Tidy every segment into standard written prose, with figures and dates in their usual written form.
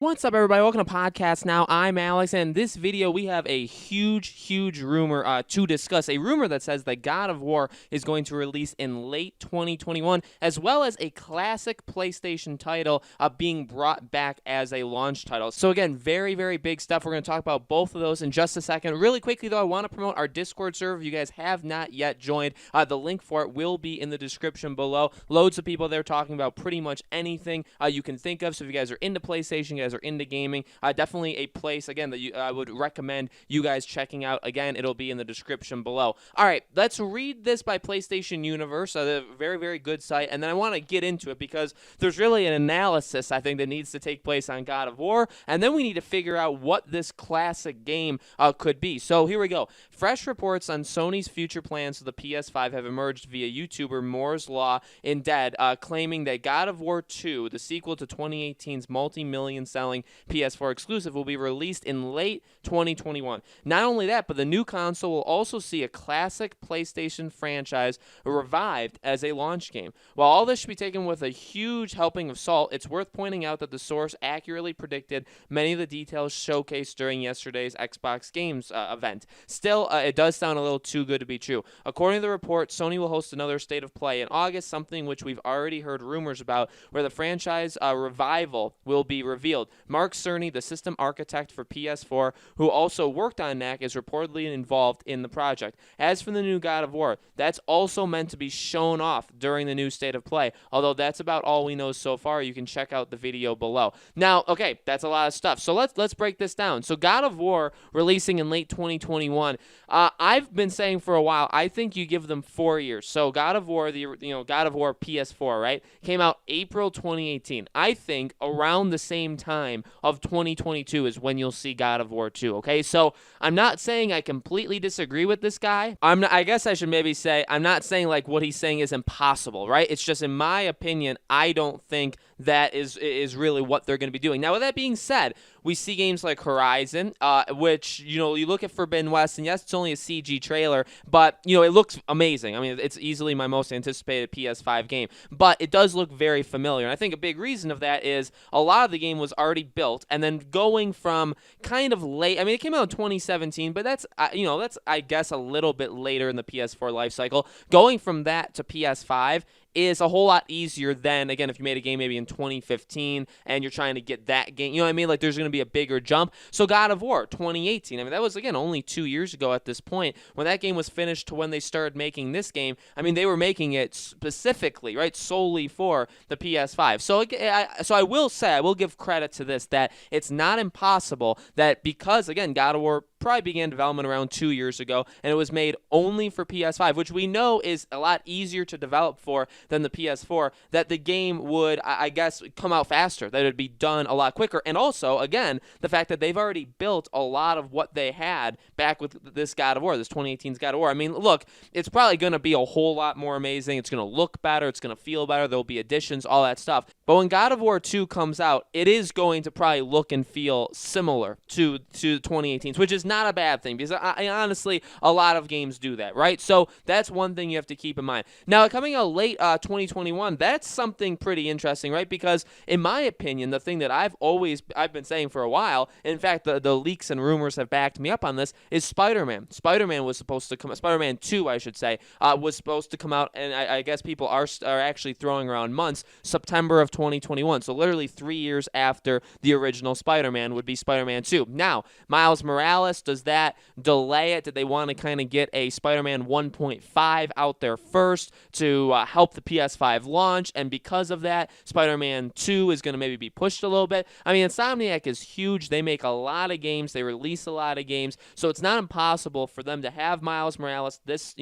What's up, everybody? Welcome to Podcast Now. I'm Alex, and in this video, we have a huge rumor to discuss. A rumor that says that God of War is going to release in late 2021, as well as a classic PlayStation title being brought back as a launch title. So again, very big stuff. We're going to talk about both of those in just a second. Really quickly, though, I want to promote our Discord server. If you guys have not yet joined, the link for it will be in the description below. Loads of people there talking about pretty much anything you can think of. So if you guys are into PlayStation, you guys are into gaming, definitely a place again that I would recommend you guys checking out. Again, it'll be in the description below. All right, let's read this by PlayStation Universe, a very good site, and then I want to get into it because there's really an analysis I think that needs to take place on God of War, and then we need to figure out what this classic game could be. So here we go. Fresh reports on Sony's future plans for the PS5 have emerged via YouTuber Moore's Law in Dead, claiming that God of War 2, the sequel to 2018's multi-million selling PS4 exclusive, will be released in late 2021. Not only that, but the new console will also see a classic PlayStation franchise revived as a launch game. While all this should be taken with a huge helping of salt, it's worth pointing out that the source accurately predicted many of the details showcased during yesterday's Xbox Games event. Still, it does sound a little too good to be true. According to the report, Sony will host another State of Play in August, something which we've already heard rumors about, where the franchise revival will be revealed. Mark Cerny, the system architect for PS4, who also worked on NAC, is reportedly involved in the project. As for the new God of War, that's also meant to be shown off during the new State of Play, although that's about all we know so far. You can check out the video below. Now, okay, that's a lot of stuff. So let's break this down. So God of War releasing in late 2021. I've been saying for a while, I think you give them 4 years. So God of War, God of War PS4, right, came out April 2018. I think around the same time of 2022 is when you'll see God of War 2, okay? So I'm not saying I completely disagree with this guy. I guess I should maybe say I'm not saying like what he's saying is impossible, right? It's just in my opinion, I don't think that is really what they're going to be doing. Now, with that being said, we see games like Horizon, which, you look at Forbidden West, and yes, it's only a CG trailer, but, it looks amazing. I mean, it's easily my most anticipated PS5 game, but it does look very familiar, and I think a big reason of that is a lot of the game was already built, and then going from kind of late, I mean, it came out in 2017, but that's, I guess, a little bit later in the PS4 life cycle. Going from that to PS5 is a whole lot easier than, again, if you made a game maybe in 2015 and you're trying to get that game, you know what I mean? Like, there's going to be a bigger jump. So God of War 2018, I mean, that was, again, only 2 years ago at this point. When that game was finished to when they started making this game, I mean, they were making it specifically, right, solely for the PS5. So I will say, I will give credit to this, that it's not impossible that because, again, God of War probably began development around 2 years ago, and it was made only for PS5, which we know is a lot easier to develop for than the PS4, that the game would, I guess, come out faster, that it would be done a lot quicker. And also, again, the fact that they've already built a lot of what they had back with this God of War, this 2018's God of War. I mean, look, it's probably going to be a whole lot more amazing. It's going to look better. It's going to feel better. There'll be additions, all that stuff. But when God of War 2 comes out, it is going to probably look and feel similar to 2018's, which is not a bad thing, because I honestly, a lot of games do that, right? So that's one thing you have to keep in mind. Now, coming out late 2021, that's something pretty interesting, right? Because in my opinion, the thing that I've been saying for a while, in fact, the leaks and rumors have backed me up on this, is Spider-Man. Spider-Man was supposed to come, Spider-Man 2, I should say, was supposed to come out, and I guess people are actually throwing around months, September of 2021. So literally 3 years after the original Spider-Man would be Spider-Man 2. Now, Miles Morales, does that delay it? Did they want to kind of get a Spider-Man 1.5 out there first to help the PS5 launch? And because of that, Spider-Man 2 is going to maybe be pushed a little bit. I mean, Insomniac is huge. They make a lot of games. They release a lot of games. So it's not impossible for them to have Miles Morales this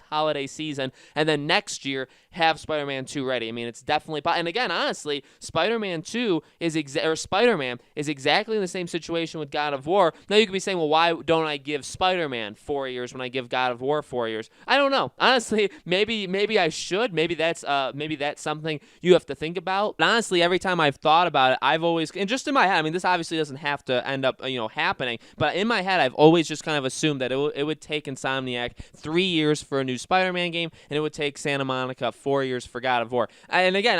holiday season, and then next year have Spider-Man 2 ready. I mean, it's definitely, and again, honestly, Spider-Man 2 Spider-Man is exactly in the same situation with God of War. Now you could be saying, well, why don't I give Spider-Man 4 years when I give God of War 4 years? I don't know. Honestly, maybe I should. Maybe that's something you have to think about. But honestly, every time I've thought about it, I've always, and just in my head, I mean, this obviously doesn't have to end up happening, but in my head, I've always just kind of assumed that it would take Insomniac 3 years for a new Spider-Man game, and it would take Santa Monica 4 years for God of War. And again,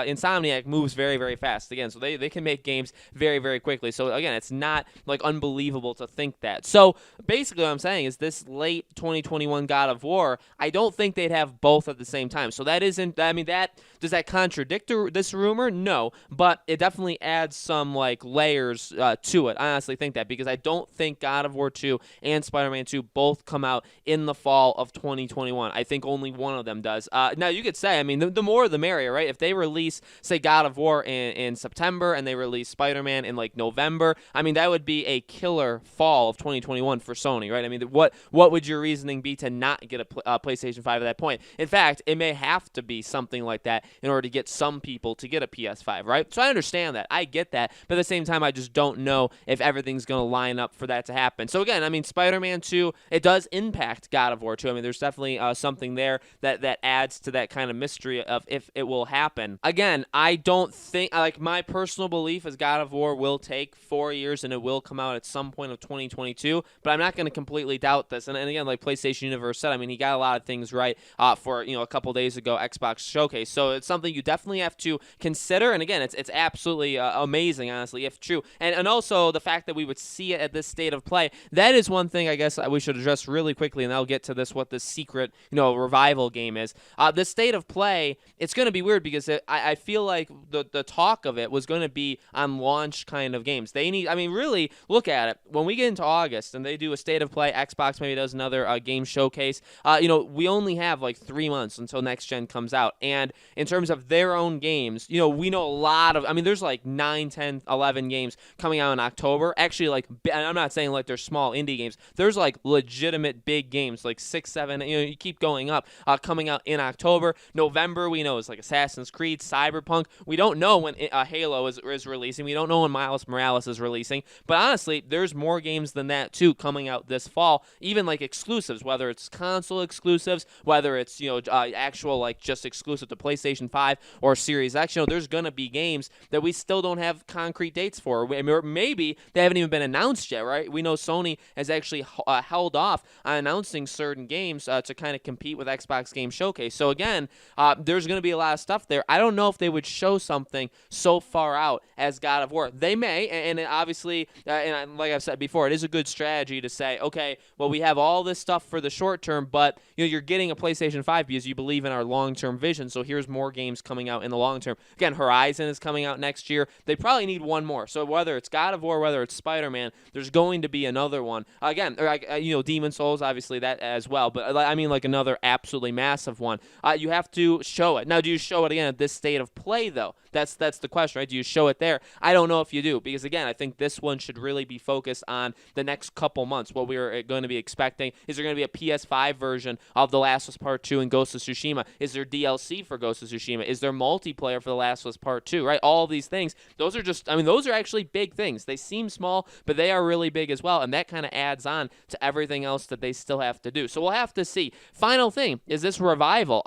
Insomniac moves very, very fast again, so they can make games very, very quickly. So again, it's not like unbelievable to think that. So basically what I'm saying is this late 2021 God of War, I don't think they'd have both at the same time. So that isn't, I mean, that does that contradict this rumor? No, but it definitely adds some like layers to it. I honestly think that, because I don't think God of War 2 and Spider-Man 2 both come out in the fall of 2021. I think only one of them does. Now you could say, I mean, the more the merrier, right? If they release, say, God of War in September and they release Spider-Man in like November, I mean, that would be a killer fall of 2021 for Sony, right? I mean, what would your reasoning be to not get a PlayStation 5 at that point? In fact, it may have to be something like that in order to get some people to get a PS5, right? So I understand that. I get that. But at the same time, I just don't know if everything's going to line up for that to happen. So again, I mean, Spider-Man 2, it does impact God of War 2. I mean, there's definitely something there that adds to that kind of mystery of if it will happen. Again, I don't think, like, my personal belief is God of War will take 4 years and it will come out at some point of 2022, but I'm not going to completely doubt this. And again, like PlayStation Universe said, I mean, he got a lot of things right for, a couple days ago Xbox Showcase. So it's something you definitely have to consider. And again, it's absolutely amazing, honestly, if true. And also the fact that we would see it at this state of play, that is one thing I guess we should address really quickly, and I'll get to this, what this secret, revival game is. The state of play, it's going to be weird because I feel like the talk of it was going to be on launch kind of games. They need, I mean, really look at it. When we get into August and they do a state of play, Xbox maybe does another game showcase, we only have like 3 months until next gen comes out. And in terms of their own games, we know a lot of, I mean, there's like 9, 10, 11 games coming out in October. Actually, like, I'm not saying like they're small indie games. There's like legitimate big games, like 6, 7, you keep going up, coming out in October. November, we know, is like Assassin's Creed, Cyberpunk. We don't know when Halo is releasing. We don't know when Miles Morales is releasing. But honestly, there's more games than that too coming out this fall. Even like exclusives, whether it's console exclusives, whether it's actual like just exclusive to PlayStation 5 or Series X. There's gonna be games that we still don't have concrete dates for. Or maybe they haven't even been announced yet, right? We know Sony has actually held off on announcing certain games to kind of compete with Xbox Game Showcase. So again, there's going to be a lot of stuff there. I don't know if they would show something so far out as God of War. They may, and obviously, and like I've said before, it is a good strategy to say, okay, well, we have all this stuff for the short term, but you're getting a PlayStation 5 because you believe in our long-term vision, so here's more games coming out in the long term. Again, Horizon is coming out next year. They probably need one more. So whether it's God of War, whether it's Spider-Man, there's going to be another one. Again, Demon Souls, obviously that as well, but I mean like another absolutely massive one. You have to show it. Now, do you show it again at this state of play, though? That's the question, right? Do you show it there? I don't know if you do, because again, I think this one should really be focused on the next couple months. What we're going to be expecting is there going to be a PS5 version of The Last of Us Part 2 and Ghost of Tsushima? Is there DLC for Ghost of Tsushima? Is there multiplayer for The Last of Us Part 2? Right? All of these things. Those are just, I mean, those are actually big things. They seem small, but they are really big as well, and that kind of adds on to everything else that they still have to do. So we'll have to see. Final thing is this revival.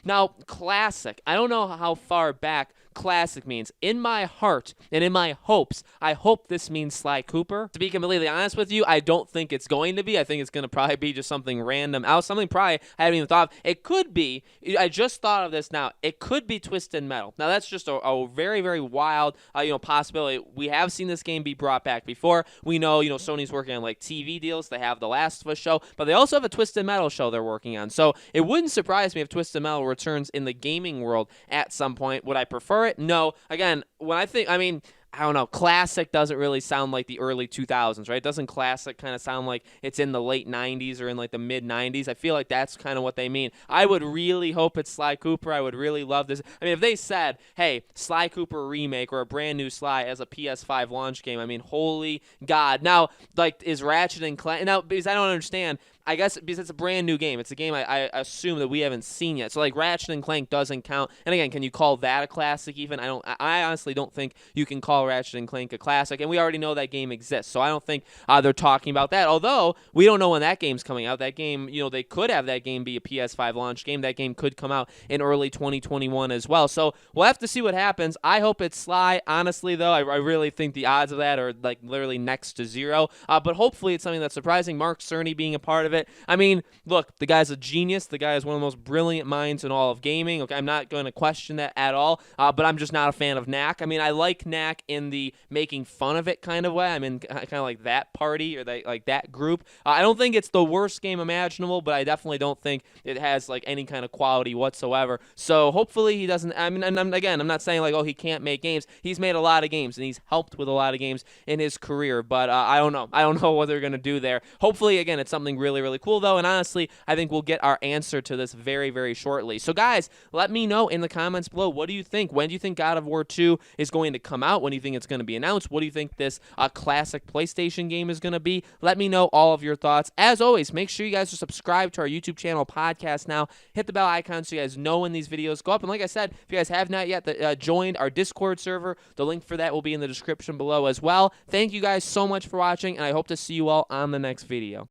Now, classic. I don't know how far back classic means. In my heart and in my hopes, I hope this means Sly Cooper. To be completely honest with you, I don't think it's going to be. I think it's going to probably be just something random out, something probably I haven't even thought of. It could be, I just thought of this now, it could be Twisted Metal. Now that's just a very, very wild possibility. We have seen this game be brought back before. We know, Sony's working on like TV deals. They have the Last of Us show, but they also have a Twisted Metal show they're working on. So it wouldn't surprise me if Twisted Metal returns in the gaming world at some point. Would I prefer it? No. Again, when I don't know, classic doesn't really sound like the early 2000s, right? Doesn't classic kind of sound like it's in the late 90s or in like the mid 90s? I feel like that's kind of what they mean. I would really hope it's Sly Cooper. I would really love this. I mean, if they said, hey, Sly Cooper remake or a brand new Sly as a PS5 launch game, I mean, holy God. Now, like, is Ratchet and Clank, now, because I don't understand, I guess because it's a brand new game. It's a game I assume that we haven't seen yet. So like Ratchet and Clank doesn't count. And again, can you call that a classic even? I honestly don't think you can call Ratchet and Clank a classic. And we already know that game exists. So I don't think they're talking about that. Although we don't know when that game's coming out. That game, they could have that game be a PS5 launch game. That game could come out in early 2021 as well. So we'll have to see what happens. I hope it's Sly. Honestly, though, I really think the odds of that are like literally next to zero. But hopefully it's something that's surprising. Mark Cerny being a part of it. it. I mean, look, the guy's a genius. The guy is one of the most brilliant minds in all of gaming. Okay, I'm not going to question that at all, but I'm just not a fan of Knack. I mean, I like Knack in the making fun of it kind of way. I'm in kind of like that party or that group. I don't think it's the worst game imaginable, but I definitely don't think it has like any kind of quality whatsoever. So hopefully he doesn't. I mean, and I'm not saying like, oh, he can't make games. He's made a lot of games and he's helped with a lot of games in his career. But I don't know. I don't know what they're gonna do there. Hopefully, again, it's something really, really cool though. And honestly, I think we'll get our answer to this very, very shortly. So guys, let me know in the comments below. What do you think? When do you think God of War 2 is going to come out? When do you think it's going to be announced? What do you think this classic PlayStation game is going to be? Let me know all of your thoughts. As always, make sure you guys are subscribed to our YouTube channel, Podcast Now. Hit the bell icon so you guys know when these videos go up. And like I said, if you guys have not yet joined our Discord server, the link for that will be in the description below as well. Thank you guys so much for watching, and I hope to see you all on the next video.